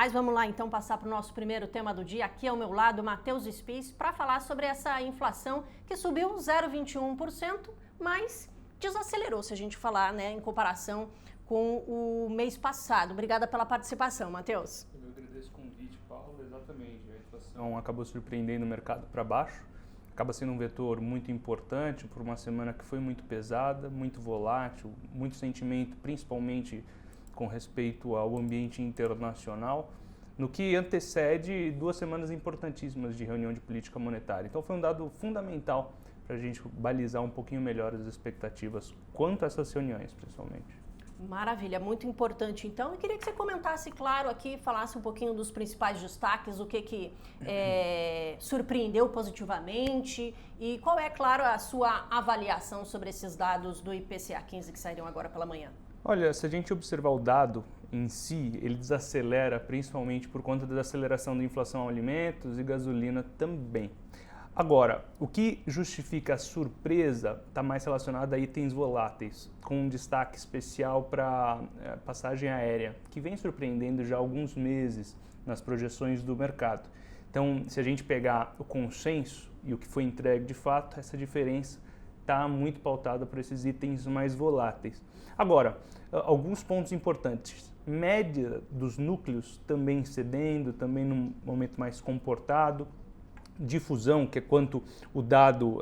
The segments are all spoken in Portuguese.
Mas vamos lá então passar para o nosso primeiro tema do dia. Aqui ao meu lado, Matheus Spies, para falar sobre essa inflação que subiu 0,21%, mas desacelerou, se a gente falar, né, em comparação com o mês passado. Obrigada pela participação, Matheus. Eu agradeço o convite, Paulo. Exatamente, a inflação acabou surpreendendo o mercado para baixo. Acaba sendo um vetor muito importante por uma semana que foi muito pesada, muito volátil, muito sentimento, principalmente com respeito ao ambiente internacional, no que antecede 2 semanas importantíssimas de reunião de política monetária. Então foi um dado fundamental para a gente balizar um pouquinho melhor as expectativas quanto a essas reuniões, principalmente. Maravilha, muito importante então. Eu queria que você comentasse, claro, aqui, falasse um pouquinho dos principais destaques, o que surpreendeu positivamente e qual é, claro, a sua avaliação sobre esses dados do IPCA 15 que saíram agora pela manhã. Olha, se a gente observar o dado em si, ele desacelera principalmente por conta da aceleração da inflação a alimentos e gasolina também. Agora, o que justifica a surpresa está mais relacionado a itens voláteis, com um destaque especial para a passagem aérea, que vem surpreendendo já há alguns meses nas projeções do mercado. Então, se a gente pegar o consenso e o que foi entregue de fato, essa diferença está muito pautada por esses itens mais voláteis. Agora, alguns pontos importantes. Média dos núcleos também cedendo, também num momento mais comportado. Difusão, que é quanto o dado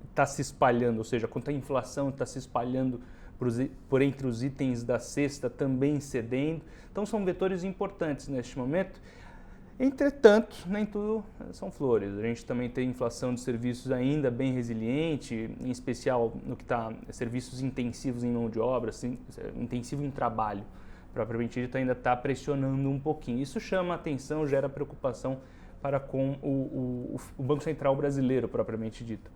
está se espalhando, ou seja, quanto a inflação está se espalhando por entre os itens da cesta, também cedendo. Então, são vetores importantes neste momento. Entretanto, nem tudo são flores. A gente também tem inflação de serviços ainda bem resiliente, em especial no que está serviços intensivos em mão de obra, intensivo em trabalho, propriamente dito, ainda está pressionando um pouquinho. Isso chama atenção, gera preocupação para com o Banco Central brasileiro, propriamente dito,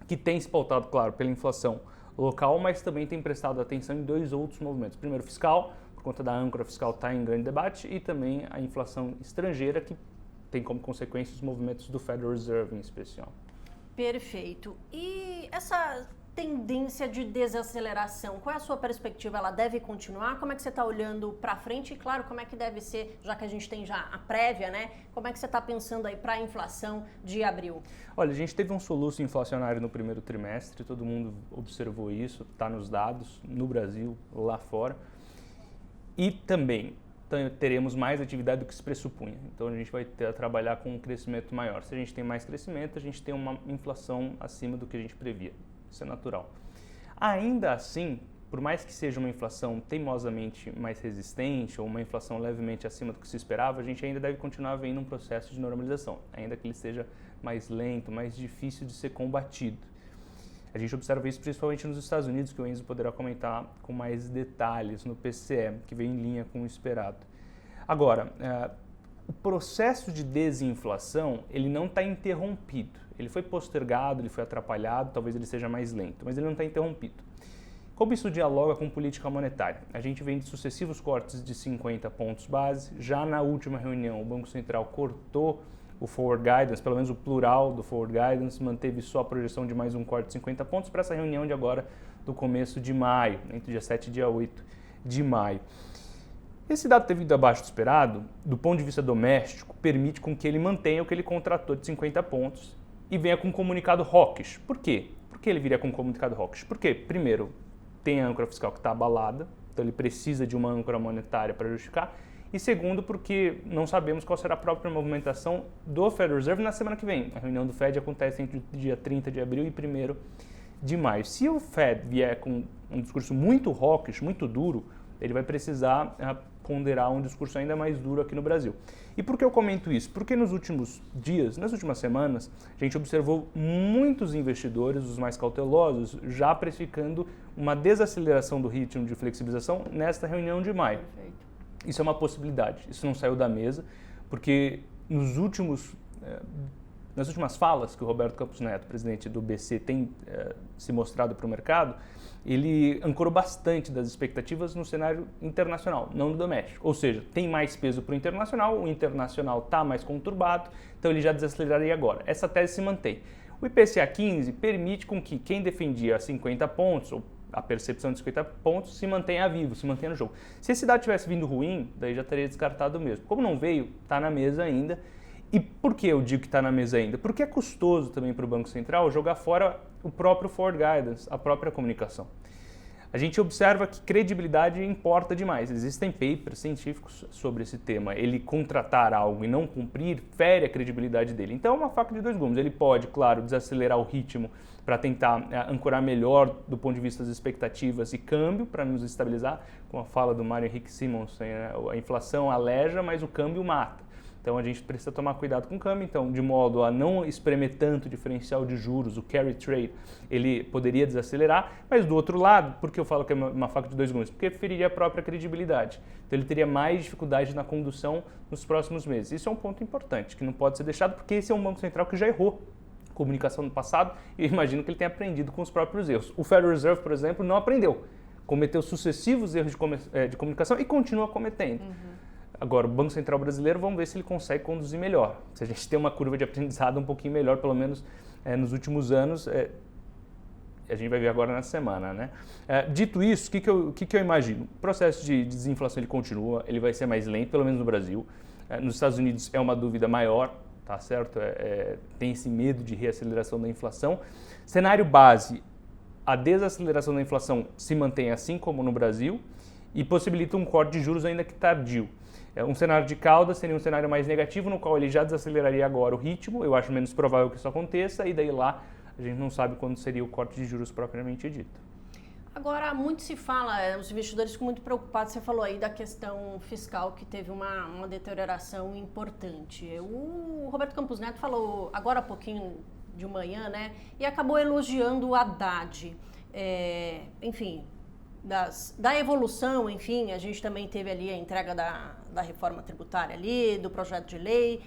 que tem se pautado, claro, pela inflação local, mas também tem prestado atenção em 2 outros movimentos. Primeiro, fiscal, por conta da âncora fiscal está em grande debate, e também a inflação estrangeira, que tem como consequência os movimentos do Federal Reserve em especial. Perfeito. E essa tendência de desaceleração, qual é a sua perspectiva? Ela deve continuar? Como é que você está olhando para frente? E, claro, como é que deve ser, já que a gente tem já a prévia, né? Como é que você está pensando aí para a inflação de abril? Olha, a gente teve um soluço inflacionário no primeiro trimestre, todo mundo observou isso, está nos dados, no Brasil, lá fora. E também teremos mais atividade do que se pressupunha. Então a gente vai ter a trabalhar com um crescimento maior. Se a gente tem mais crescimento, a gente tem uma inflação acima do que a gente previa. Isso é natural. Ainda assim, por mais que seja uma inflação teimosamente mais resistente ou uma inflação levemente acima do que se esperava, a gente ainda deve continuar vendo um processo de normalização, ainda que ele seja mais lento, mais difícil de ser combatido. A gente observa isso principalmente nos Estados Unidos, que o Enzo poderá comentar com mais detalhes no PCE, que vem em linha com o esperado. Agora, o processo de desinflação, ele não está interrompido. Ele foi postergado, ele foi atrapalhado, talvez ele seja mais lento, mas ele não está interrompido. Como isso dialoga com política monetária? A gente vem de sucessivos cortes de 50 pontos base. Já na última reunião, o Banco Central cortou o forward guidance, pelo menos o plural do forward guidance, manteve só a projeção de mais um corte de 50 pontos para essa reunião de agora, do começo de maio, entre dia 7 e dia 8 de maio. Esse dado ter vindo abaixo do esperado, do ponto de vista doméstico, permite com que ele mantenha o que ele contratou de 50 pontos e venha com um comunicado hawkish. Por quê? Por que ele viria com um comunicado hawkish? Porque, primeiro, tem a âncora fiscal que está abalada, então ele precisa de uma âncora monetária para justificar. E segundo, porque não sabemos qual será a própria movimentação do Federal Reserve na semana que vem. A reunião do Fed acontece entre o dia 30 de abril e 1º de maio. Se o Fed vier com um discurso muito hawkish, muito duro, ele vai precisar ponderar um discurso ainda mais duro aqui no Brasil. E por que eu comento isso? Porque nos últimos dias, nas últimas semanas, a gente observou muitos investidores, os mais cautelosos, já precificando uma desaceleração do ritmo de flexibilização nesta reunião de maio. Perfeito. Isso é uma possibilidade, isso não saiu da mesa, porque nas últimas falas que o Roberto Campos Neto, presidente do BC, tem se mostrado para o mercado, ele ancorou bastante das expectativas no cenário internacional, não no doméstico. Ou seja, tem mais peso para o internacional está mais conturbado, então ele já desaceleraria agora. Essa tese se mantém. O IPCA 15 permite com que quem defendia 50 pontos, ou a percepção de 50 pontos, se mantenha vivo, se mantenha no jogo. Se esse dado tivesse vindo ruim, daí já teria descartado mesmo. Como não veio, está na mesa ainda. E por que eu digo que está na mesa ainda? Porque é custoso também para o Banco Central jogar fora o próprio forward guidance, a própria comunicação. A gente observa que credibilidade importa demais. Existem papers científicos sobre esse tema. Ele contratar algo e não cumprir fere a credibilidade dele. Então é uma faca de dois gumes. Ele pode, claro, desacelerar o ritmo para tentar ancorar melhor do ponto de vista das expectativas e câmbio para nos estabilizar. Com a fala do Mário Henrique Simonsen, né? A inflação aleja, mas o câmbio mata. Então a gente precisa tomar cuidado com o câmbio, então de modo a não espremer tanto o diferencial de juros, o carry trade, ele poderia desacelerar, mas do outro lado, por que eu falo que é uma faca de dois gumes? Porque feriria a própria credibilidade. Então ele teria mais dificuldade na condução nos próximos meses. Isso é um ponto importante, que não pode ser deixado, porque esse é um Banco Central que já errou comunicação no passado e eu imagino que ele tenha aprendido com os próprios erros. O Federal Reserve, por exemplo, não aprendeu. Cometeu sucessivos erros de comunicação e continua cometendo. Agora, o Banco Central brasileiro, vamos ver se ele consegue conduzir melhor. Se a gente tem uma curva de aprendizado um pouquinho melhor, pelo menos nos últimos anos, a gente vai ver agora na semana, né? Dito isso, o que eu imagino? O processo de desinflação ele continua, ele vai ser mais lento, pelo menos no Brasil. Nos Estados Unidos é uma dúvida maior, tá certo? Tem esse medo de reaceleração da inflação. Cenário base, a desaceleração da inflação se mantém assim como no Brasil e possibilita um corte de juros ainda que tardio. Um cenário de cauda seria um cenário mais negativo, no qual ele já desaceleraria agora o ritmo, eu acho menos provável que isso aconteça, e daí lá a gente não sabe quando seria o corte de juros propriamente dito. Agora, muito se fala, os investidores ficam muito preocupados, você falou aí da questão fiscal, que teve uma deterioração importante. O Roberto Campos Neto falou agora há pouquinho de manhã, né, e acabou elogiando o Haddad. Enfim, da evolução, enfim, a gente também teve ali a entrega da reforma tributária ali, do projeto de lei.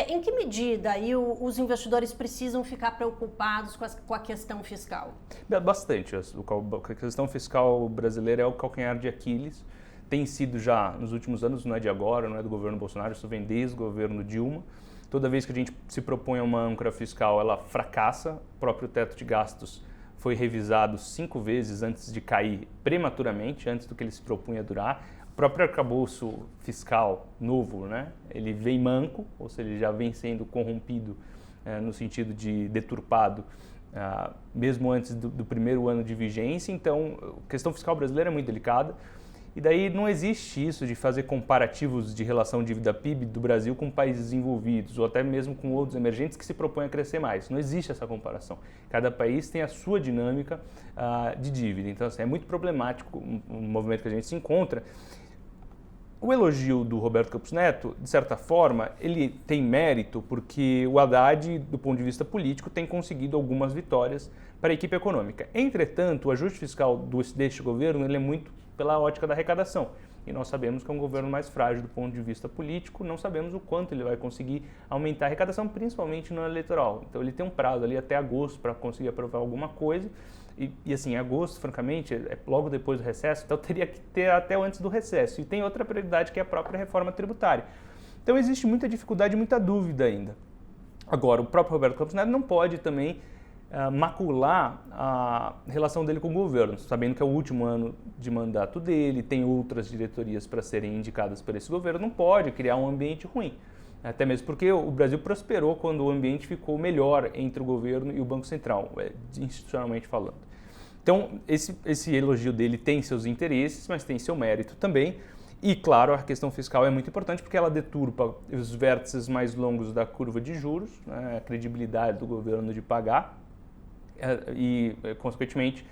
Em que medida aí os investidores precisam ficar preocupados com a questão fiscal? Bastante. A questão fiscal brasileira é o calcanhar de Aquiles. Tem sido já nos últimos anos, não é de agora, não é do governo Bolsonaro, isso vem desde o governo Dilma. Toda vez que a gente se propõe a uma âncora fiscal, ela fracassa. O próprio teto de gastos foi revisado 5 vezes antes de cair prematuramente, antes do que ele se propunha a durar. O próprio arcabouço fiscal novo, né, ele vem manco, ou seja, ele já vem sendo corrompido no sentido de deturpado, mesmo antes do primeiro ano de vigência. Então, a questão fiscal brasileira é muito delicada. E daí não existe isso de fazer comparativos de relação dívida-PIB do Brasil com países desenvolvidos ou até mesmo com outros emergentes que se propõem a crescer mais. Não existe essa comparação. Cada país tem a sua dinâmica de dívida. Então, assim, é muito problemático o movimento que a gente se encontra. O elogio do Roberto Campos Neto, de certa forma, ele tem mérito porque o Haddad, do ponto de vista político, tem conseguido algumas vitórias para a equipe econômica. Entretanto, o ajuste fiscal deste governo ele é muito pela ótica da arrecadação. E nós sabemos que é um governo mais frágil do ponto de vista político, não sabemos o quanto ele vai conseguir aumentar a arrecadação, principalmente no ano eleitoral. Então ele tem um prazo ali até agosto para conseguir aprovar alguma coisa. E assim, agosto, francamente, é logo depois do recesso, então teria que ter até antes do recesso. E tem outra prioridade que é a própria reforma tributária. Então existe muita dificuldade e muita dúvida ainda. Agora, o próprio Roberto Campos Neto não pode também macular a relação dele com o governo, sabendo que é o último ano de mandato dele, tem outras diretorias para serem indicadas por esse governo, não pode criar um ambiente ruim. Até mesmo porque o Brasil prosperou quando o ambiente ficou melhor entre o governo e o Banco Central, institucionalmente falando. Então, esse elogio dele tem seus interesses, mas tem seu mérito também. E, claro, a questão fiscal é muito importante porque ela deturpa os vértices mais longos da curva de juros, né, a credibilidade do governo de pagar e, consequentemente,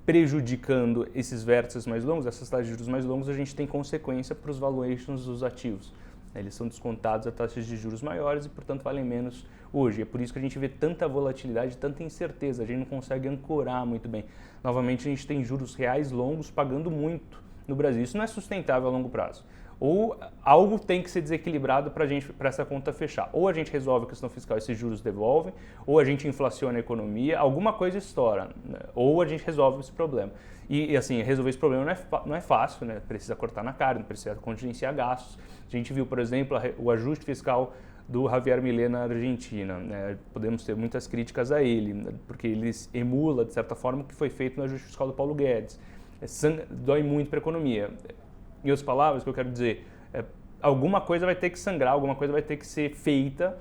prejudicando esses vértices mais longos, essas taxas de juros mais longos, a gente tem consequência para os valuations dos ativos. Eles são descontados a taxas de juros maiores e, portanto, valem menos hoje. É por isso que a gente vê tanta volatilidade, tanta incerteza, a gente não consegue ancorar muito bem. Novamente, a gente tem juros reais longos pagando muito no Brasil. Isso não é sustentável a longo prazo. Ou algo tem que ser desequilibrado para essa conta fechar. Ou a gente resolve a questão fiscal e esses juros devolvem, ou a gente inflaciona a economia, alguma coisa estoura, né? Ou a gente resolve esse problema. E assim, resolver esse problema não é fácil, né? Precisa cortar na carne, precisa contingenciar gastos. A gente viu, por exemplo, o ajuste fiscal do Javier Milei na Argentina, né? Podemos ter muitas críticas a ele, né? Porque ele emula, de certa forma, o que foi feito no ajuste fiscal do Paulo Guedes. Dói muito para a economia. Em outras palavras, o que eu quero dizer, alguma coisa vai ter que sangrar, alguma coisa vai ter que ser feita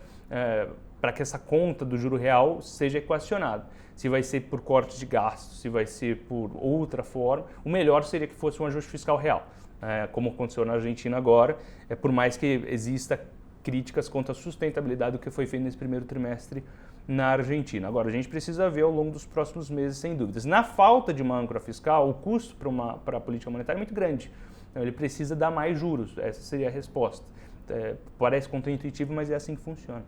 para que essa conta do juro real seja equacionada. Se vai ser por corte de gastos, se vai ser por outra forma, o melhor seria que fosse um ajuste fiscal real, como aconteceu na Argentina agora, por mais que exista críticas quanto à sustentabilidade do que foi feito nesse primeiro trimestre na Argentina. Agora, a gente precisa ver ao longo dos próximos meses, sem dúvidas. Na falta de uma âncora fiscal, o custo para a política monetária é muito grande. Então, ele precisa dar mais juros, essa seria a resposta. Parece contraintuitivo, mas é assim que funciona.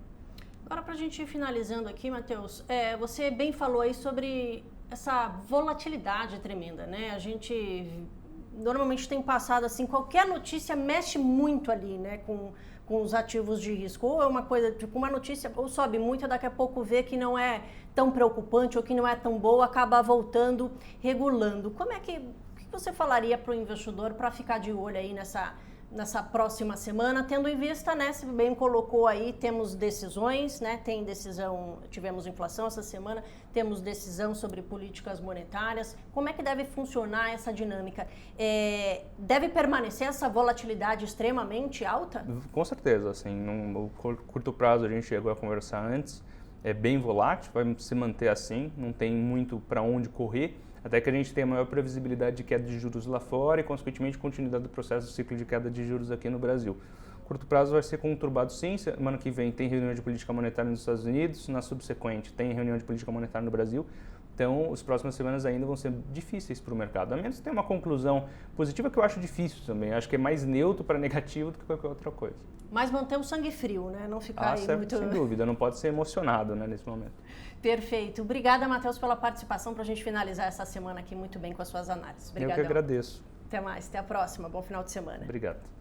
Agora, para a gente ir finalizando aqui, Matheus, você bem falou aí sobre essa volatilidade tremenda, né? A gente normalmente tem passado assim, qualquer notícia mexe muito ali, né, com os ativos de risco. Ou é uma coisa, tipo, uma notícia ou sobe muito, daqui a pouco vê que não é tão preocupante ou que não é tão boa, acaba voltando, regulando. O que você falaria para o investidor para ficar de olho aí nessa próxima semana, tendo em vista, né, você bem colocou aí, temos decisões, né, tivemos inflação essa semana, temos decisão sobre políticas monetárias. Como é que deve funcionar essa dinâmica? Deve permanecer essa volatilidade extremamente alta? Com certeza, assim, no curto prazo a gente chegou a conversar antes, é bem volátil, vai se manter assim, não tem muito para onde correr, até que a gente tenha maior previsibilidade de queda de juros lá fora e, consequentemente, continuidade do processo do ciclo de queda de juros aqui no Brasil. Curto prazo vai ser conturbado sim, semana que vem tem reunião de política monetária nos Estados Unidos, na subsequente tem reunião de política monetária no Brasil, então as próximas semanas ainda vão ser difíceis para o mercado, a menos que tenha uma conclusão positiva que eu acho difícil também, acho que é mais neutro para negativo do que qualquer outra coisa. Mas manter o sangue frio, né? Não ficar aí certo, muito... Sem dúvida, não pode ser emocionado, né, nesse momento. Perfeito. Obrigada, Matheus, pela participação para a gente finalizar essa semana aqui muito bem com as suas análises. Obrigadão. Eu que agradeço. Até mais, até a próxima. Bom final de semana. Obrigado.